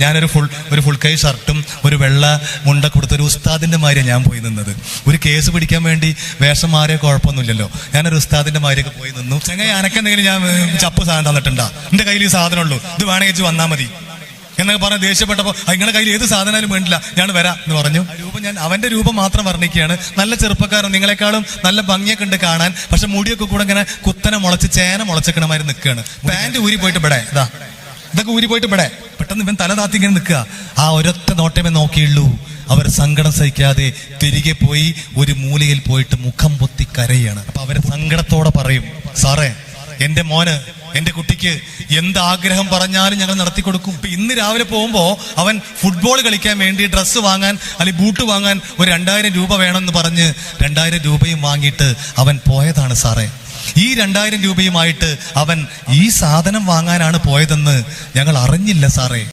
ഞാനൊരു ഫുൾ കൈ ഷർട്ടും ഒരു വെള്ള മുണ്ട കൊടുത്ത ഒരു ഉസ്താദിന്റെ മാതിരിയാണ് ഞാൻ പോയി നിന്നത്. ഒരു കേസ് പിടിക്കാൻ വേണ്ടി വേഷം മാറിയ കുഴപ്പമൊന്നുമില്ലല്ലോ. ഞാനൊരു ഉസ്താദിന്റെ മാതിരിയൊക്കെ പോയി നിന്നു. ചെങ്ങായി അനക്കെന്തെങ്കിലും ഞാൻ ചപ്പ് സാധനം തന്നിട്ടുണ്ടാ? എന്റെ കയ്യിൽ ഈ സാധനമുള്ളൂ, ഇത് വേണമെങ്കിൽ വന്നാൽ മതി എന്നൊക്കെ പറഞ്ഞ് ദേഷ്യപ്പെട്ടപ്പോൾ നിങ്ങളുടെ കയ്യിൽ ഏത് സാധനമായാലും വേണ്ടില്ല, ഞാൻ വരാം എന്ന് പറഞ്ഞു. ഞാൻ അവന്റെ രൂപം മാത്രം വർണ്ണിക്കുകയാണ്. നല്ല ചെറുപ്പക്കാരൻ, നിങ്ങളെക്കാളും നല്ല ഭംഗിയൊക്കെ ഉണ്ട് കാണാൻ. പക്ഷെ മുടിയൊക്കെ കൂടെ ഇങ്ങനെ കുത്തനെ മുളച്ച് ചേന മുളച്ചക്കണമാതിരി നിൽക്കുകയാണ്. പാന്റ് ഊരി പോയിട്ട് ഇവിടെ ഇതൊക്കെ ഊരി പോയിട്ട് ഇവിടെ പെട്ടെന്ന് ഇവൻ തല താത്തി ഇങ്ങനെ നിൽക്കുക. ആ ഒരൊറ്റ നോട്ടമേ നോക്കിയുള്ളൂ. അവർ സങ്കടം സഹിക്കാതെ തിരികെ പോയി ഒരു മൂലയിൽ പോയിട്ട് മുഖം പൊത്തി കരയാണ്. അപ്പൊ അവര് സങ്കടത്തോടെ പറയും, സാറേ എന്റെ മോന്, എന്റെ കുട്ടിക്ക് എന്ത് ആഗ്രഹം പറഞ്ഞാലും ഞങ്ങൾ നടത്തി കൊടുക്കും. ഇന്ന് രാവിലെ പോകുമ്പോ അവൻ ഫുട്ബോൾ കളിക്കാൻ വേണ്ടി ഡ്രസ്സ് വാങ്ങാൻ അല്ലെങ്കിൽ ബൂട്ട് വാങ്ങാൻ ഒരു 2000 രൂപ വേണമെന്ന് പറഞ്ഞ് 2000 രൂപയും വാങ്ങിയിട്ട് അവൻ പോയതാണ് സാറേ. ഈ 2000 രൂപയുമായിട്ട് അവൻ ഈ സാധനം വാങ്ങാനാണ് പോയതെന്ന് ഞങ്ങൾ അറിഞ്ഞില്ല സാറേ.